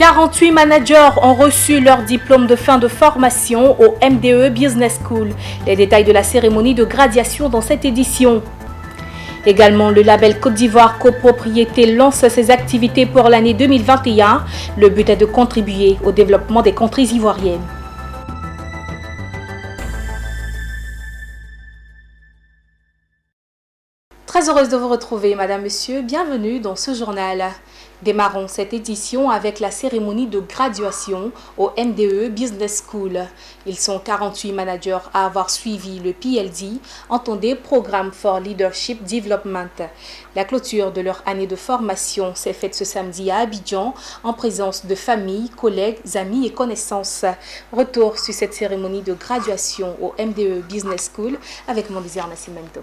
48 managers ont reçu leur diplôme de fin de formation au MDE Business School. Les détails de la cérémonie de graduation dans cette édition. Également, le label Côte d'Ivoire Copropriété lance ses activités pour l'année 2021. Le but est de contribuer au développement des contrées ivoiriennes. Très heureuse de vous retrouver, Madame, Monsieur. Bienvenue dans ce journal. Démarrons cette édition avec la cérémonie de graduation au MDE Business School. Ils sont 48 managers à avoir suivi le PLD, entendez Programme for Leadership Development. La clôture de leur année de formation s'est faite ce samedi à Abidjan en présence de familles, collègues, amis et connaissances. Retour sur cette cérémonie de graduation au MDE Business School avec mon désir Nascimento.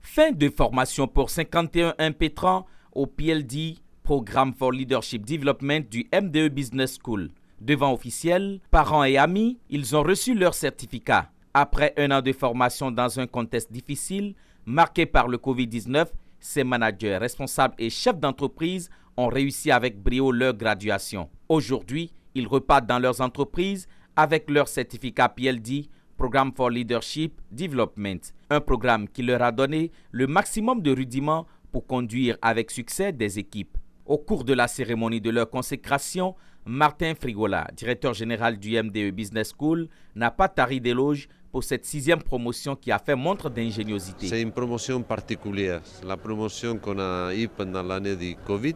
Fin de formation pour 51 impétrants au PLD, Programme for Leadership Development du MDE Business School. Devant officiels, parents et amis, ils ont reçu leur certificat. Après un an de formation dans un contexte difficile, marqué par le Covid-19, ces managers, responsables et chefs d'entreprise ont réussi avec brio leur graduation. Aujourd'hui, ils repartent dans leurs entreprises avec leur certificat PLD, Programme for Leadership Development, un programme qui leur a donné le maximum de rudiments pour conduire avec succès des équipes. Au cours de la cérémonie de leur consécration, Martin Frigola, directeur général du MDE Business School, n'a pas tari d'éloges pour cette 6e promotion qui a fait montre d'ingéniosité. C'est une promotion particulière, la promotion qu'on a eue pendant l'année du Covid,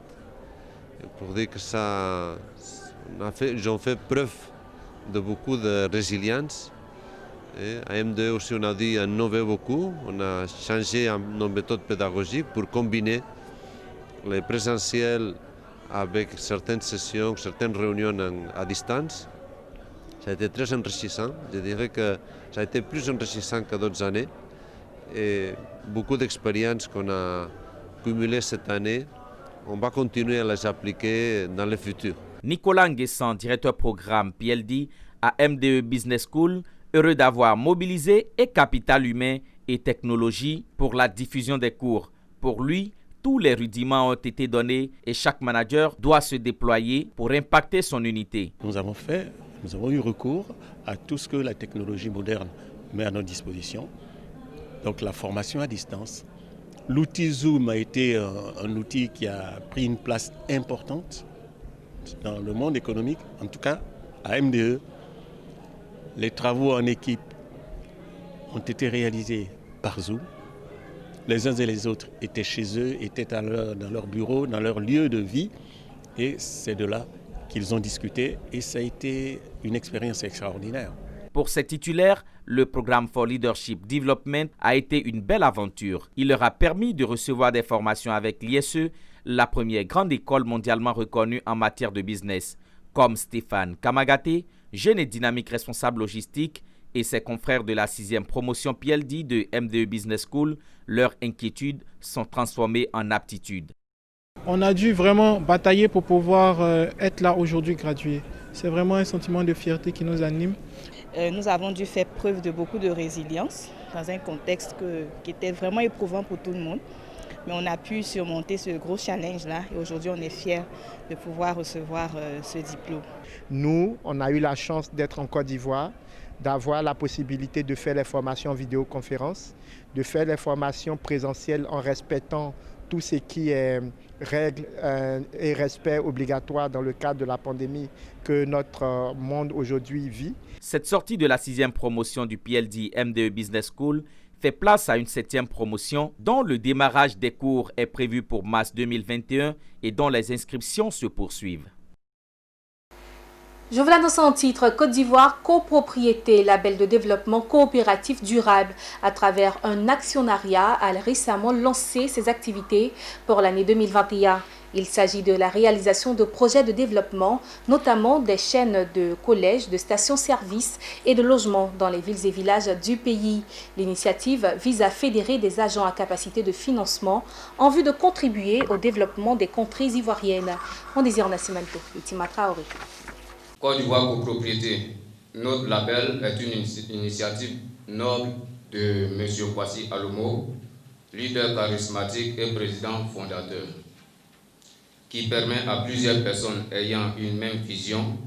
pour dire que ils ont fait preuve de beaucoup de résilience. À MDE aussi, on a dû innover beaucoup, on a changé nos méthodes pédagogiques pour combiner les présentiels avec certaines sessions, certaines réunions à distance. Ça a été très enrichissant. Je dirais que ça a été plus enrichissant que d'autres années. Et beaucoup d'expériences qu'on a cumulées cette année, on va continuer à les appliquer dans le futur. Nicolas Nguessan, directeur programme PLD à MDE Business School, heureux d'avoir mobilisé et capital humain et technologie pour la diffusion des cours. Pour lui, tous les rudiments ont été donnés et chaque manager doit se déployer pour impacter son unité. Nous avons eu recours à tout ce que la technologie moderne met à notre disposition. Donc la formation à distance. L'outil Zoom a été un outil qui a pris une place importante dans le monde économique, en tout cas à MDE. Les travaux en équipe ont été réalisés par Zoom. Les uns et les autres étaient chez eux, étaient dans leur bureau, dans leur lieu de vie. Et c'est de là qu'ils ont discuté et ça a été une expérience extraordinaire. Pour ces titulaires, le programme for Leadership Development a été une belle aventure. Il leur a permis de recevoir des formations avec l'ISE, la première grande école mondialement reconnue en matière de business, comme Stéphane Kamagaté, jeune et dynamique responsable logistique, et ses confrères de la 6e promotion PLD de MDE Business School, leurs inquiétudes sont transformées en aptitudes. On a dû vraiment batailler pour pouvoir être là aujourd'hui gradués. C'est vraiment un sentiment de fierté qui nous anime. Nous avons dû faire preuve de beaucoup de résilience dans un contexte qui était vraiment éprouvant pour tout le monde. Mais on a pu surmonter ce gros challenge-là et aujourd'hui on est fiers de pouvoir recevoir ce diplôme. Nous, on a eu la chance d'être en Côte d'Ivoire, d'avoir la possibilité de faire les formations en vidéoconférence, de faire les formations présentielles en respectant tout ce qui est règles et respect obligatoire dans le cadre de la pandémie que notre monde aujourd'hui vit. Cette sortie de la 6e promotion du PLD MDE Business School fait place à une 7e promotion dont le démarrage des cours est prévu pour mars 2021 et dont les inscriptions se poursuivent. Je vous l'annonce en titre, Côte d'Ivoire Copropriété, label de développement coopératif durable. À travers un actionnariat, a récemment lancé ses activités pour l'année 2021. Il s'agit de la réalisation de projets de développement, notamment des chaînes de collèges, de stations-service et de logements dans les villes et villages du pays. L'initiative vise à fédérer des agents à capacité de financement en vue de contribuer au développement des contrées ivoiriennes. On désire Nascimento, Itima Traoré. Côte d'Ivoire Copropriété, notre label est une initiative noble de M. Kwasi Alomo, leader charismatique et président fondateur. qui permet à plusieurs personnes ayant une même vision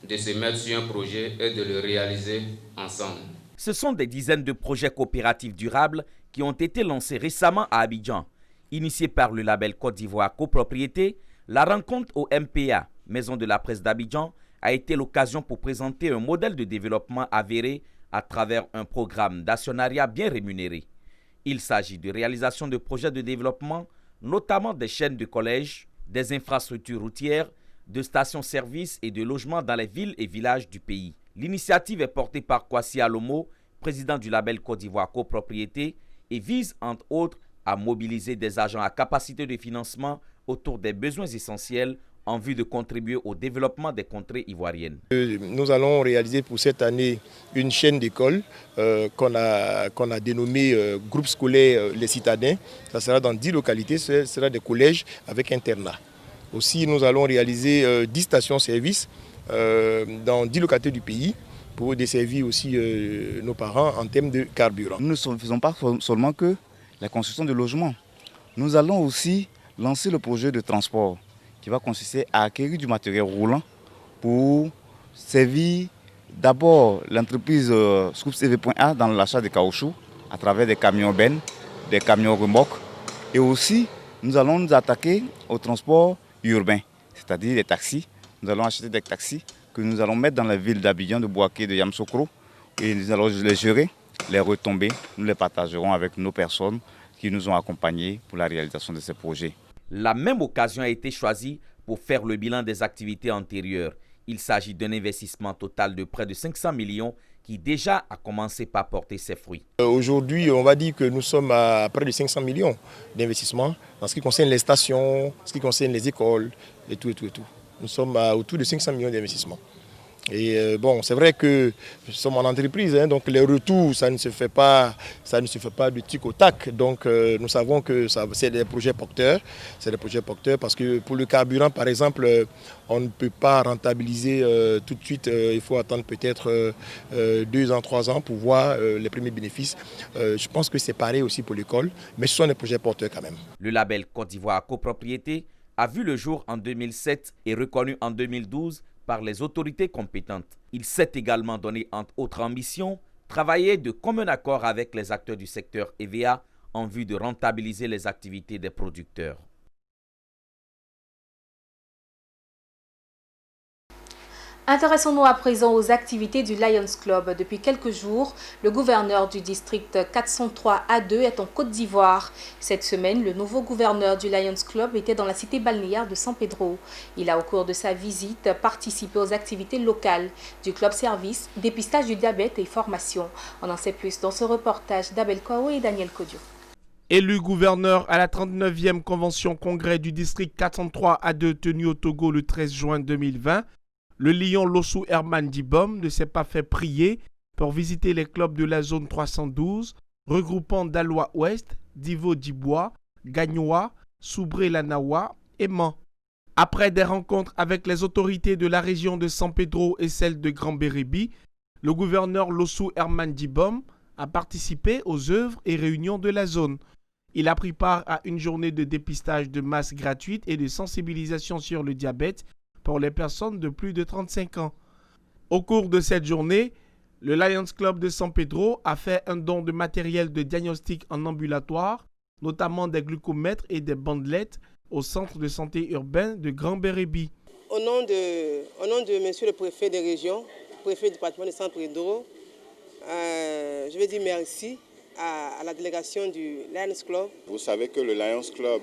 de se mettre sur un projet et de le réaliser ensemble. Ce sont des dizaines de projets coopératifs durables qui ont été lancés récemment à Abidjan. Initié par le label Côte d'Ivoire Copropriété, la rencontre au MPA, Maison de la Presse d'Abidjan, a été l'occasion pour présenter un modèle de développement avéré à travers un programme d'actionnariat bien rémunéré. Il s'agit de réalisation de projets de développement, notamment des chaînes de collèges, des infrastructures routières, de stations-service et de logements dans les villes et villages du pays. L'initiative est portée par Kwasi Alomo, président du label Côte d'Ivoire Copropriété, et vise entre autres à mobiliser des agents à capacité de financement autour des besoins essentiels en vue de contribuer au développement des contrées ivoiriennes. Nous allons réaliser pour cette année une chaîne d'écoles qu'on a dénommée groupe scolaire Les Citadins. Ça sera dans 10 localités, ce sera des collèges avec internat. Aussi, nous allons réaliser 10 stations-service dans 10 localités du pays pour desservir aussi nos parents en termes de carburant. Nous ne faisons pas seulement que la construction de logements. Nous allons aussi lancer le projet de transport qui va consister à acquérir du matériel roulant pour servir d'abord l'entreprise ScoopCV.A dans l'achat de caoutchouc à travers des camions bennes, des camions remorques. Et aussi, nous allons nous attaquer au transport urbain, c'est-à-dire des taxis. Nous allons acheter des taxis que nous allons mettre dans la ville d'Abidjan, de Bouaké, de Yamoussoukro. Et nous allons les gérer, les retombées. Nous les partagerons avec nos personnes qui nous ont accompagnés pour la réalisation de ces projets. La même occasion a été choisie pour faire le bilan des activités antérieures. Il s'agit d'un investissement total de près de 500 millions qui déjà a commencé par porter ses fruits. Aujourd'hui, on va dire que nous sommes à près de 500 millions d'investissements en ce qui concerne les stations, en ce qui concerne les écoles, et tout. Nous sommes à autour de 500 millions d'investissements. Et bon, c'est vrai que nous sommes en entreprise, donc les retours, ça ne se fait pas du tic au tac. Donc nous savons que c'est des projets porteurs. C'est des projets porteurs parce que pour le carburant, par exemple, on ne peut pas rentabiliser tout de suite. Il faut attendre peut-être 2 ans, 3 ans pour voir les premiers bénéfices. Je pense que c'est pareil aussi pour l'école, mais ce sont des projets porteurs quand même. Le label Côte d'Ivoire Copropriété a vu le jour en 2007 et reconnu en 2012 par les autorités compétentes. Il s'est également donné, entre autres ambitions, travailler de commun accord avec les acteurs du secteur EVA en vue de rentabiliser les activités des producteurs. Intéressons-nous à présent aux activités du Lions Club. Depuis quelques jours, le gouverneur du district 403A2 est en Côte d'Ivoire. Cette semaine, le nouveau gouverneur du Lions Club était dans la cité balnéaire de San Pedro. Il a, au cours de sa visite, participé aux activités locales du club service, dépistage du diabète et formation. On en sait plus dans ce reportage d'Abel Kouao et Daniel Kodio. Élu gouverneur à la 39e convention congrès du district 403A2 tenue au Togo le 13 juin 2020, le lion Lossou Herman Dibom ne s'est pas fait prier pour visiter les clubs de la zone 312, regroupant Daloa Ouest, Divo Dibois, Gagnoa, Soubré-Lanawa et Man. Après des rencontres avec les autorités de la région de San Pedro et celle de Grand Bérébi, le gouverneur Lossou Herman Dibom a participé aux œuvres et réunions de la zone. Il a pris part à une journée de dépistage de masse gratuite et de sensibilisation sur le diabète pour les personnes de plus de 35 ans. Au cours de cette journée, le Lions Club de San Pedro a fait un don de matériel de diagnostic en ambulatoire, notamment des glucomètres et des bandelettes au centre de santé urbain de Grand Bérébi. Au nom de monsieur le préfet de région, préfet du département de San Pedro, je vais dire merci à la délégation du Lions Club. Vous savez que le Lions Club,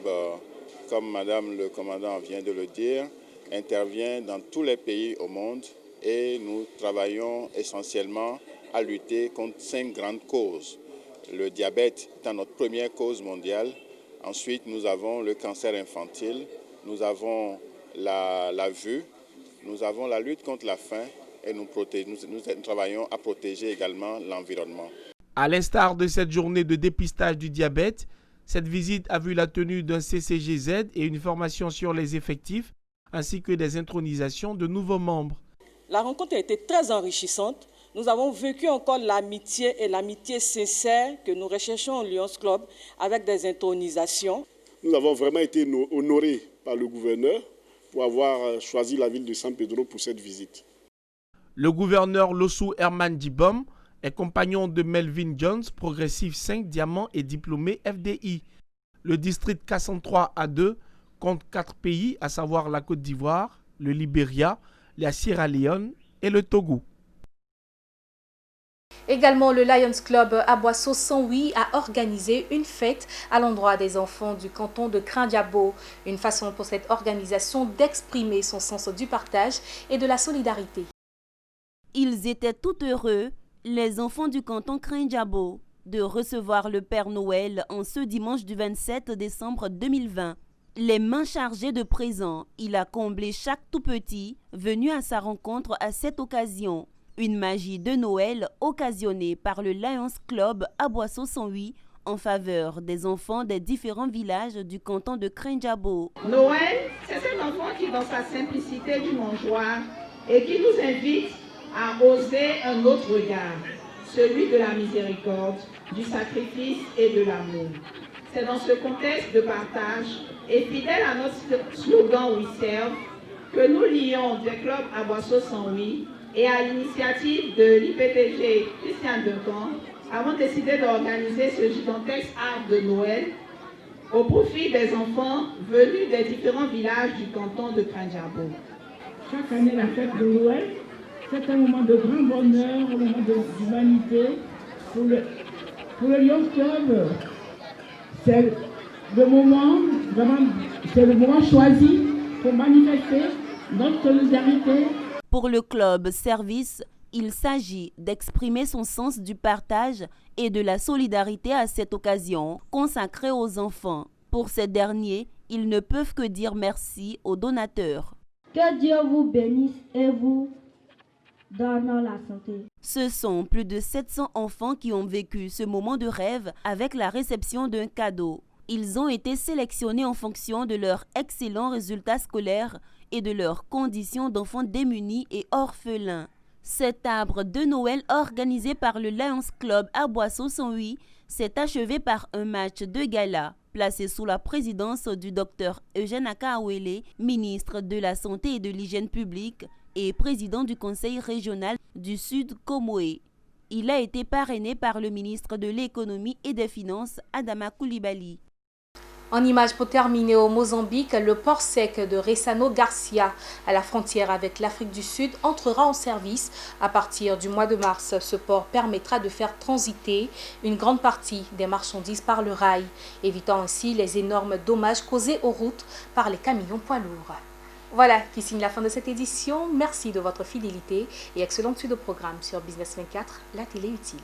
comme madame le commandant vient de le dire, intervient dans tous les pays au monde et nous travaillons essentiellement à lutter contre 5 grandes causes. Le diabète étant notre première cause mondiale. Ensuite, nous avons le cancer infantile, nous avons la vue, nous avons la lutte contre la faim et nous travaillons à protéger également l'environnement. À l'instar de cette journée de dépistage du diabète, cette visite a vu la tenue d'un CCGZ et une formation sur les effectifs, ainsi que des intronisations de nouveaux membres. La rencontre a été très enrichissante. Nous avons vécu encore l'amitié et l'amitié sincère que nous recherchons au Lions Club avec des intronisations. Nous avons vraiment été honorés par le gouverneur pour avoir choisi la ville de San Pedro pour cette visite. Le gouverneur Lossou Herman Dibom est compagnon de Melvin Jones, progressif 5 diamants et diplômé FDI. Le district K103A2 compte 4 pays, à savoir la Côte d'Ivoire, le Libéria, la Sierra Leone et le Togo. Également, le Lions Club à Boisseau 108 a organisé une fête à l'endroit des enfants du canton de Krindiabo. Une façon pour cette organisation d'exprimer son sens du partage et de la solidarité. Ils étaient tout heureux, les enfants du canton Krindiabo, de recevoir le Père Noël en ce dimanche du 27 décembre 2020. Les mains chargées de présents, il a comblé chaque tout petit venu à sa rencontre à cette occasion. Une magie de Noël occasionnée par le Lions Club à Boisseau 108 en faveur des enfants des différents villages du canton de Krindiabo. Noël, c'est cet enfant qui, dans sa simplicité du mangeoire, et qui nous invite à oser un autre regard, celui de la miséricorde, du sacrifice et de l'amour. C'est dans ce contexte de partage et fidèle à notre slogan We Serve que nous lions des clubs à Boisseau 108 et à l'initiative de l'IPTG Christian Duncan avons décidé d'organiser ce gigantesque arbre de Noël au profit des enfants venus des différents villages du canton de Krindiabo. Chaque année, la fête de Noël, c'est un moment de grand bonheur, un moment d'humanité. Pour le Lions Club, c'est le moment choisi pour manifester notre solidarité. Pour le club Service, il s'agit d'exprimer son sens du partage et de la solidarité à cette occasion consacrée aux enfants. Pour ces derniers, ils ne peuvent que dire merci aux donateurs. Que Dieu vous bénisse et vous donne la santé. Ce sont plus de 700 enfants qui ont vécu ce moment de rêve avec la réception d'un cadeau. Ils ont été sélectionnés en fonction de leurs excellents résultats scolaires et de leurs conditions d'enfants démunis et orphelins. Cet arbre de Noël organisé par le Lions Club à Boisseau 108 s'est achevé par un match de gala placé sous la présidence du docteur Eugène Akaawele, ministre de la Santé et de l'Hygiène publique et président du Conseil régional du Sud Comoé. Il a été parrainé par le ministre de l'Économie et des Finances, Adama Coulibaly. En image pour terminer au Mozambique, le port sec de Ressano Garcia, à la frontière avec l'Afrique du Sud, entrera en service à partir du mois de mars. Ce port permettra de faire transiter une grande partie des marchandises par le rail, évitant ainsi les énormes dommages causés aux routes par les camions poids lourds. Voilà qui signe la fin de cette édition. Merci de votre fidélité et excellente suite de programme sur Business 24, la télé utile.